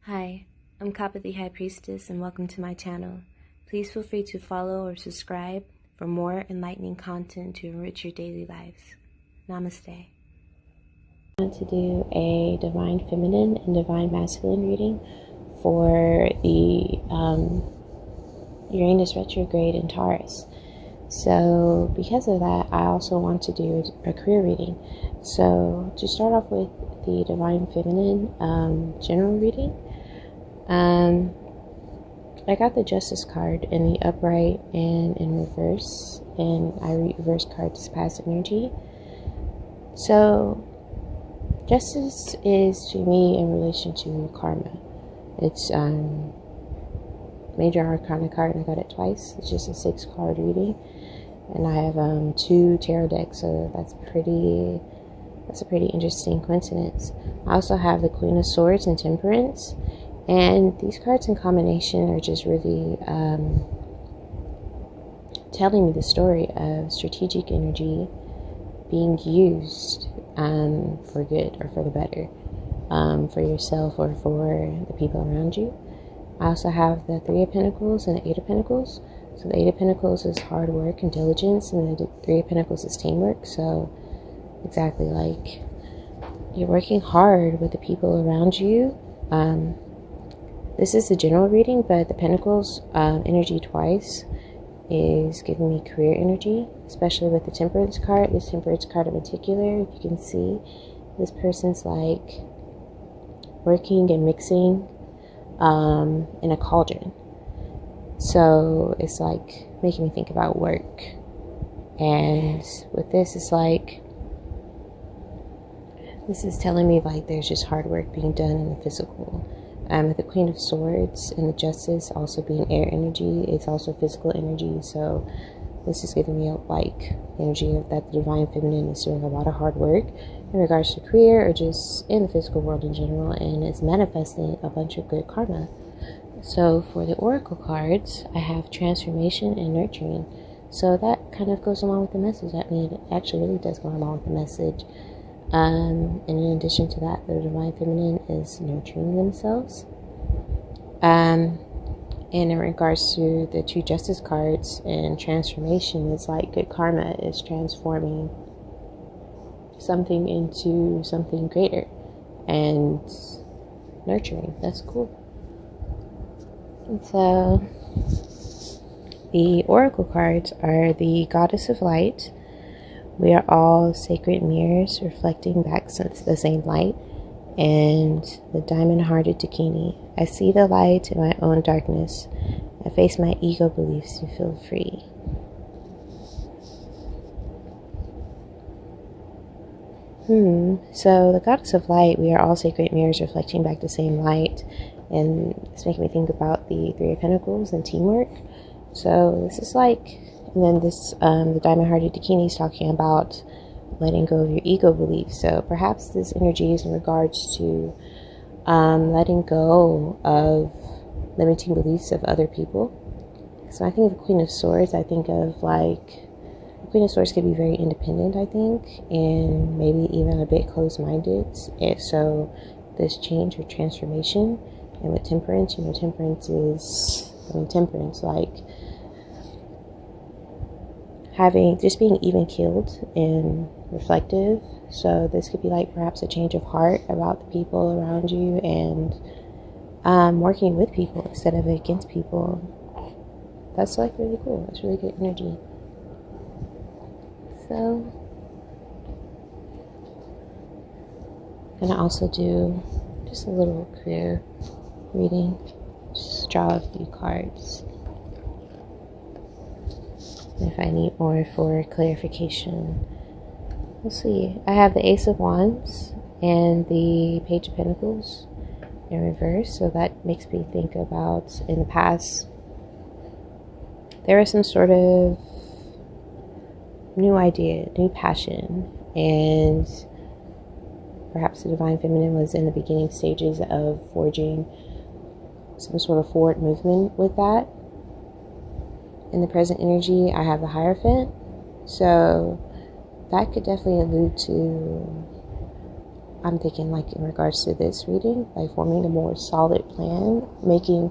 Hi, I'm Kappa the High Priestess and welcome to my channel. Please feel free to follow or subscribe for more enlightening content to enrich your daily lives. Namaste. I want to do a Divine Feminine and Divine Masculine reading for the Uranus Retrograde in Taurus. So because of that, I also want to do a career reading. So to start off with the Divine Feminine general reading, I got the Justice card in the upright and in reverse, and I reverse cards past energy. So Justice is to me in relation to karma. It's Major Arcana card, and I got it twice. It's just a 6-card reading, and I have 2 tarot decks, so that's a pretty interesting coincidence. I also have the Queen of Swords and Temperance, and these cards in combination are just really telling me the story of strategic energy being used for good or for the better, for yourself or for the people around you. I also have the 3 of Pentacles and the 8 of Pentacles. So the 8 of Pentacles is hard work and diligence, and the 3 of Pentacles is teamwork. So exactly, like, you're working hard with the people around you. This is the general reading, but the Pentacles energy twice is giving me career energy, especially with the Temperance card. This Temperance card in particular, you can see this person's like working and mixing in a cauldron. So it's like making me think about work. And with this, it's like, this is telling me like there's just hard work being done in the physical. With the Queen of Swords and the Justice also being air energy, it's also physical energy. So this is giving me like energy of that the Divine Feminine is doing a lot of hard work in regards to career or just in the physical world in general, and it's manifesting a bunch of good karma. So for the Oracle cards, I have Transformation and Nurturing. So that kind of goes along with the message. I mean, it actually really does go along with the message. And in addition to that, the Divine Feminine is nurturing themselves. And in regards to the 2 Justice cards and Transformation, it's like good karma is transforming something into something greater and nurturing. That's cool. And so the Oracle cards are the Goddess of Light. We are all sacred mirrors reflecting back the same light, and the Diamond-Hearted Dakini. I see the light in my own darkness. I face my ego beliefs to feel free. So the Goddess of Light, we are all sacred mirrors reflecting back the same light, and it's making me think about the 3 of Pentacles and teamwork. So this is like, and then this, the Diamond-Hearted Dakini is talking about letting go of your ego beliefs. So perhaps this energy is in regards to letting go of limiting beliefs of other people. So I think of the Queen of Swords, I think of like, the Queen of Swords could be very independent, I think, and maybe even a bit closed-minded. So this change or transformation. And with Temperance, you know, Temperance is, like, just being even keeled and reflective. So this could be like perhaps a change of heart about the people around you, and working with people instead of against people. That's like really cool. That's really good energy. So I'm gonna also do just a little career reading. Just draw a few cards. If I need more for clarification. We'll see. I have the Ace of Wands and the Page of Pentacles in reverse. So that makes me think about, in the past, there was some sort of new idea, new passion, and perhaps the Divine Feminine was in the beginning stages of forging some sort of forward movement with that. In the present energy, I have the Hierophant, so that could definitely allude to I'm thinking like in regards to this reading, like forming a more solid plan, making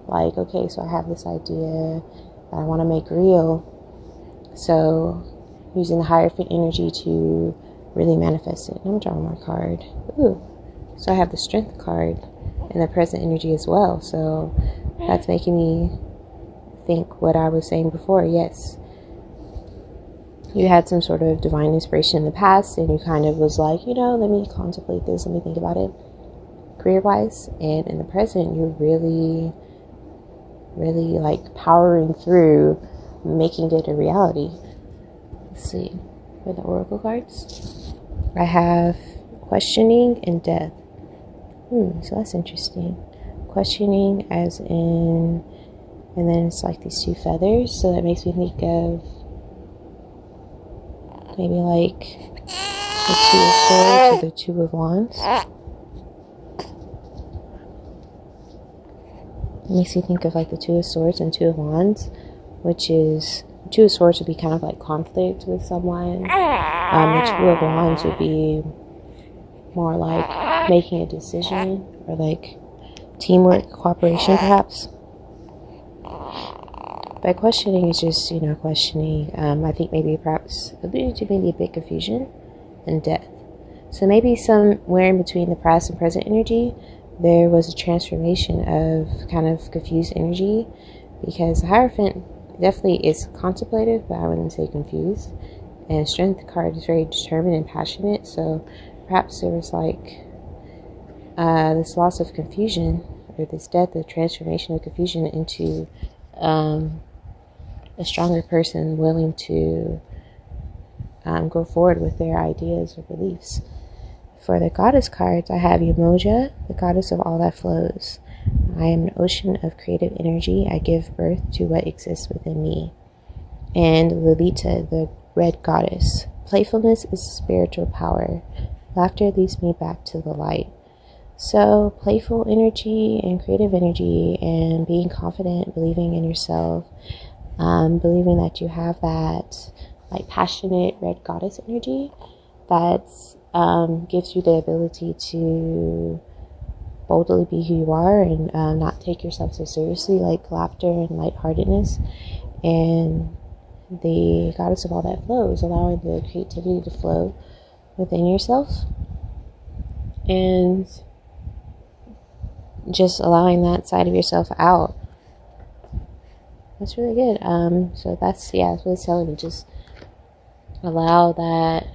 like, okay, so I have this idea that I want to make real. So using the Hierophant energy to really manifest it. I'm drawing my card. Ooh. So I have the Strength card and the present energy as well. So that's making me think what I was saying before. Yes, you had some sort of divine inspiration in the past and you kind of was like, let me contemplate this, let me think about it career-wise. And in the present, you're really like powering through making it a reality. Let's see, for the oracle cards, I have questioning and death. So that's interesting. Questioning as in, and then it's like these two feathers, so that makes me think of maybe like the Two of Swords or the Two of Wands. It makes me think of like the Two of Swords and Two of Wands, which is, Two of Swords would be kind of like conflict with someone. The Two of Wands would be more like making a decision or like teamwork, cooperation perhaps. But questioning is just, questioning. I think maybe perhaps alluding to maybe a bit confusion and death. So maybe somewhere in between the past and present energy, there was a transformation of kind of confused energy, because the Hierophant definitely is contemplative, but I wouldn't say confused. And Strength card is very determined and passionate. So perhaps there was like this loss of confusion, or this death, the transformation of confusion into a stronger person willing to go forward with their ideas or beliefs. For the Goddess cards, I have Umoja, the goddess of all that flows. I am an ocean of creative energy. I give birth to what exists within me. And Lolita, the red goddess. Playfulness is spiritual power. Laughter leads me back to the light. So playful energy and creative energy and being confident, believing in yourself, believing that you have that like passionate red goddess energy that gives you the ability to boldly be who you are and not take yourself so seriously, like laughter and lightheartedness. And the goddess of all that flows, allowing the creativity to flow within yourself and just allowing that side of yourself out. That's really good. So that's what it's telling me. Just allow that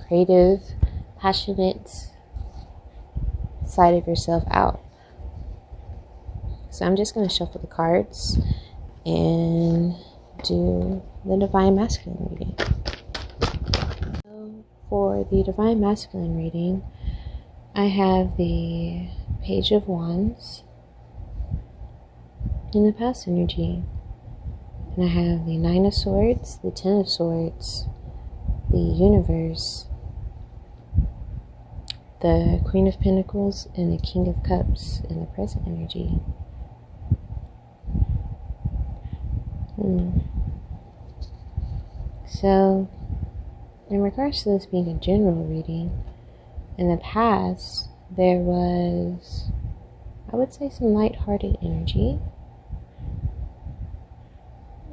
creative, passionate side of yourself out. So I'm just going to shuffle the cards and do the Divine Masculine reading. So for the Divine Masculine reading, I have the Page of Wands in the past energy, and I have the Nine of Swords, the Ten of Swords, the Universe, the Queen of Pentacles, and the King of Cups in the present energy. So in regards to this being a general reading, in the past there was, I would say, some lighthearted energy.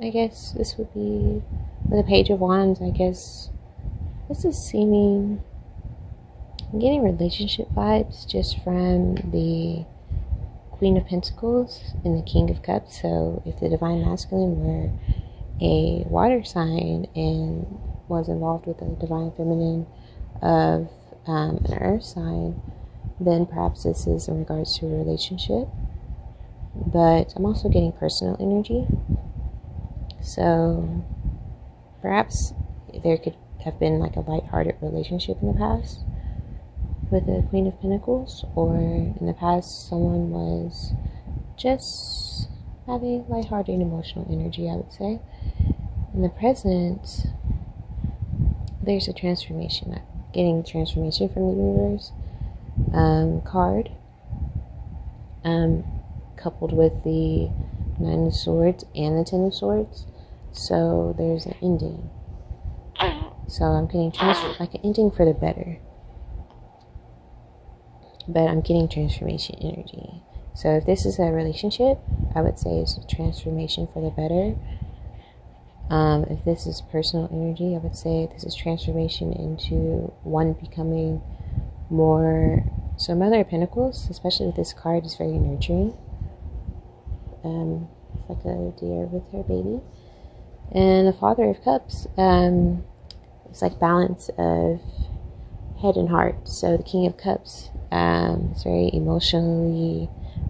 I guess this would be with the Page of Wands. I guess this is seeming, I'm getting relationship vibes just from the Queen of Pentacles and the King of Cups. So if the Divine Masculine were a water sign and was involved with the Divine Feminine of an earth sign, then perhaps this is in regards to a relationship. But I'm also getting personal energy. So perhaps there could have been like a lighthearted relationship in the past with the Queen of Pentacles, or in the past someone was just having lighthearted emotional energy, I would say. In the present, there's a transformation. I'm getting transformation from the Universe card, coupled with the Nine of Swords and the Ten of Swords. So there's an ending. So I'm getting like an ending for the better. but I'm getting transformation energy. So if this is a relationship, I would say it's a transformation for the better. If this is personal energy, I would say this is transformation into one becoming more. So Mother of Pentacles, especially with this card, is very nurturing. It's like a deer with her baby. And the Father of Cups, it's like balance of head and heart. So the King of Cups is very emotionally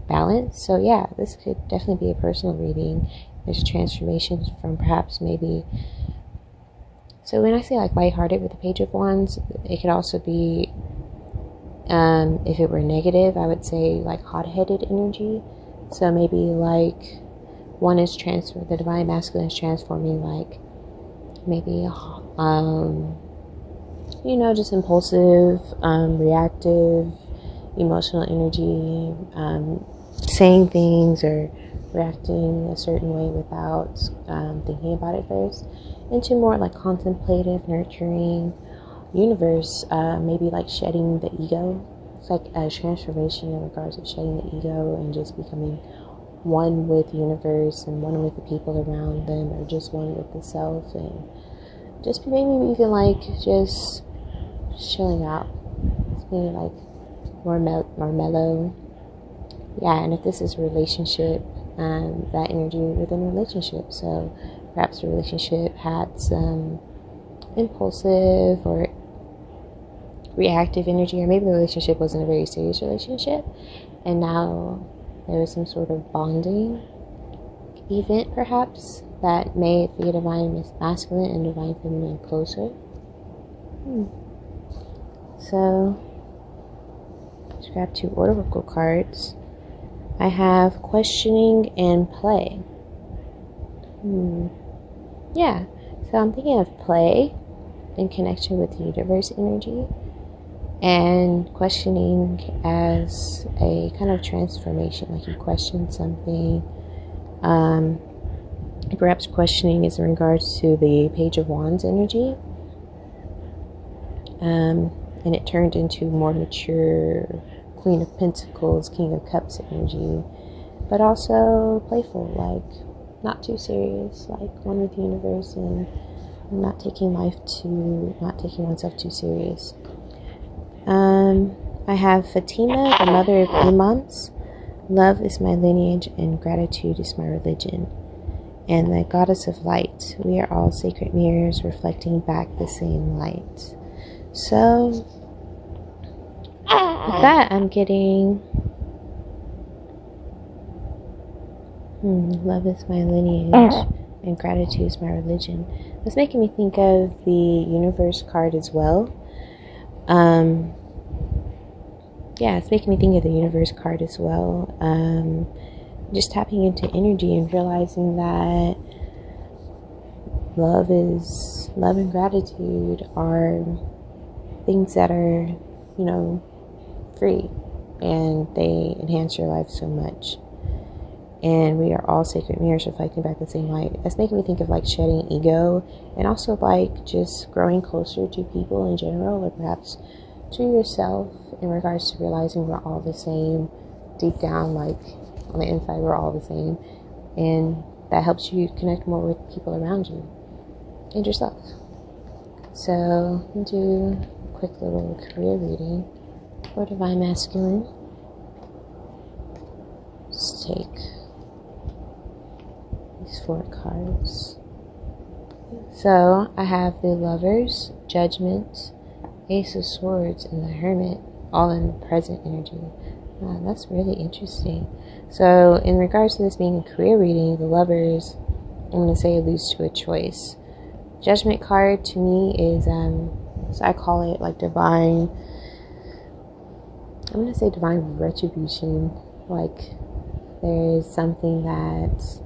balanced. So yeah, this could definitely be a personal reading. There's a transformation from perhaps maybe. So when I say like lighthearted with the Page of Wands, it could also be, if it were negative, I would say like hot-headed energy. So maybe like one is the Divine Masculine is transforming like maybe just impulsive, reactive, emotional energy, saying things or reacting a certain way without thinking about it first, into more like contemplative, nurturing universe, maybe like shedding the ego. It's like a transformation in regards of shedding the ego and just becoming one with the universe and one with the people around them, or just one with the self, and just maybe even like just chilling out. It's being like more mellow. Yeah, and if this is a relationship, that energy within a relationship. So perhaps the relationship had some impulsive or reactive energy, or maybe the relationship wasn't a very serious relationship, and now there was some sort of bonding event perhaps that made the Divine Masculine and Divine Feminine closer. So let's grab 2 oracle cards. I have questioning and play. Yeah, so I'm thinking of play in connection with the universe energy, and questioning as a kind of transformation, like you question something. Perhaps questioning is in regards to the Page of Wands energy, and it turned into more mature Queen of Pentacles, King of Cups energy, but also playful, like not too serious, like one with the universe, and not taking oneself too serious. I have Fatima, the mother of Imams. Love is my lineage and gratitude is my religion. And the goddess of light. We are all sacred mirrors reflecting back the same light. So with that, I'm getting love is my lineage and gratitude is my religion. It's making me think of the universe card as well. It's making me think of the universe card as well. Just tapping into energy and realizing that love and gratitude are things that are, free, and they enhance your life so much. And we are all sacred mirrors reflecting back the same light. That's making me think of like shedding ego, and also like just growing closer to people in general, or perhaps to yourself, in regards to realizing we're all the same deep down, like on the inside we're all the same, and that helps you connect more with people around you and yourself. So we'll do a quick little career reading for Divine Masculine. Just take these 4 cards. So I have the Lovers, Judgment, Ace of Swords, and the Hermit, all in the present energy. That's really interesting. So in regards to this being a career reading, the Lovers, I'm going to say, alludes to a choice. Judgment card to me is, so I call it like divine, I'm going to say divine retribution. Like there's something that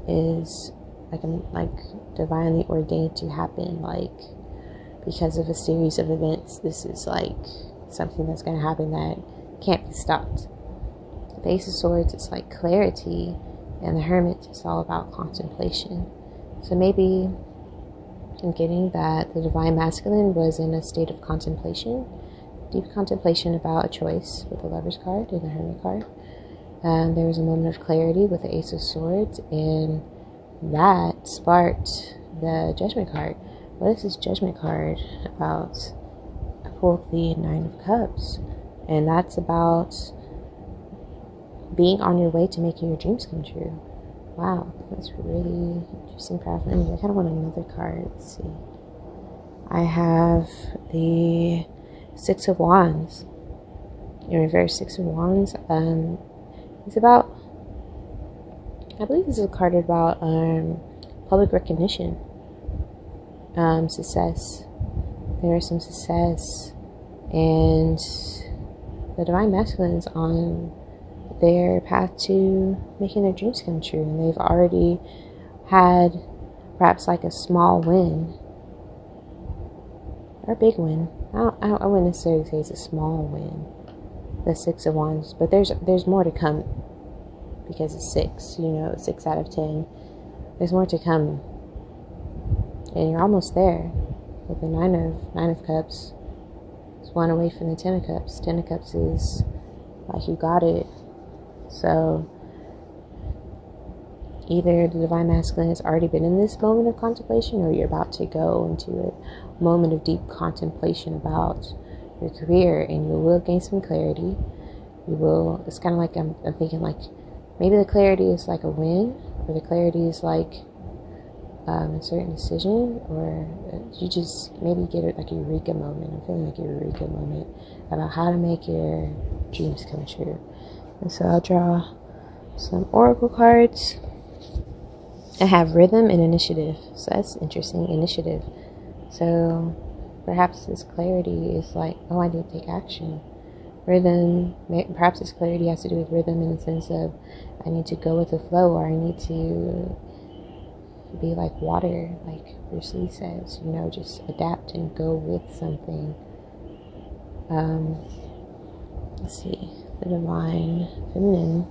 is like divinely ordained to happen, like because of a series of events. This is like something that's going to happen that can't be stopped. The Ace of Swords is like clarity, and the Hermit is all about contemplation. So maybe I'm getting that the Divine Masculine was in a state of contemplation, deep contemplation about a choice with the Lover's card and the Hermit card. There was a moment of clarity with the Ace of Swords, and that sparked the Judgment card. What is this Judgment card about? I pulled the Nine of Cups, and that's about being on your way to making your dreams come true. Wow, that's really interesting, powerful. Anyway, I kind of want another card. Let's see. I have the Six of Wands. In reverse, Six of Wands. It's about, I believe this is a card about public recognition, success. There is some success, and the Divine Masculine is on their path to making their dreams come true, and they've already had perhaps like a small win or a big win. I wouldn't necessarily say it's a small win, the Six of Wands, but there's more to come, because it's 6, 6 out of 10. There's more to come, and you're almost there with the Nine of Cups. It's one away from the Ten of Cups. Ten of Cups is like you got it. So either the Divine Masculine has already been in this moment of contemplation, or you're about to go into a moment of deep contemplation about your career, and you will gain some clarity. It's kind of like, I'm thinking like, maybe the clarity is like a win, or the clarity is like a certain decision, or you just maybe get it like a eureka moment. I'm feeling like a eureka moment about how to make your dreams come true. And so I'll draw some oracle cards. I have rhythm and initiative, so that's interesting. Initiative. So perhaps this clarity is like, oh, I need to take action. Rhythm, perhaps this clarity has to do with rhythm in the sense of I need to go with the flow, or I need to be like water, like Bruce Lee says, just adapt and go with something. Let's see, the Divine Feminine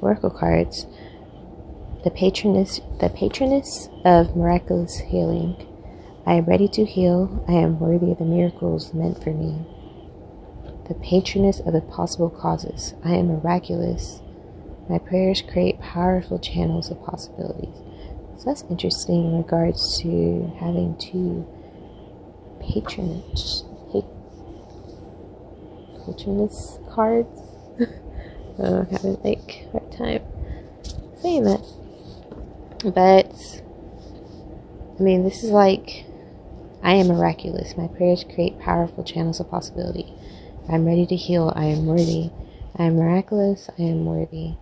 oracle cards. The patroness of miraculous healing. I am ready to heal. I am worthy of the miracles meant for me. The patroness of impossible causes. I am miraculous. My prayers create powerful channels of possibilities. So that's interesting in regards to having two patroness cards. I'm having like a hard time saying that. But I mean, this is like, I am miraculous. My prayers create powerful channels of possibility. I'm ready to heal. I am worthy. I am miraculous. I am worthy.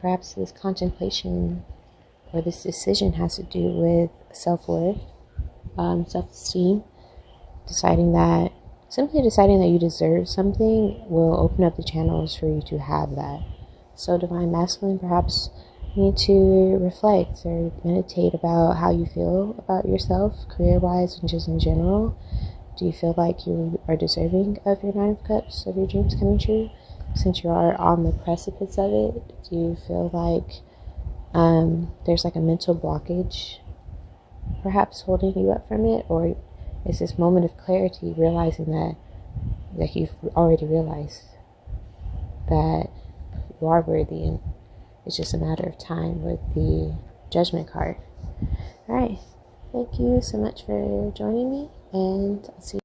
Perhaps this contemplation or this decision has to do with self-worth, self-esteem, simply deciding that you deserve something will open up the channels for you to have that. So Divine Masculine, perhaps you need to reflect or meditate about how you feel about yourself, career-wise and just in general. Do you feel like you are deserving of your Nine of Cups, of your dreams coming true? Since you are on the precipice of it, do you feel like there's like a mental blockage perhaps holding you up from it? Or is this moment of clarity realizing that you've already realized that you are worthy, and it's just a matter of time with the Judgment card? Alright, thank you so much for joining me, and I'll see you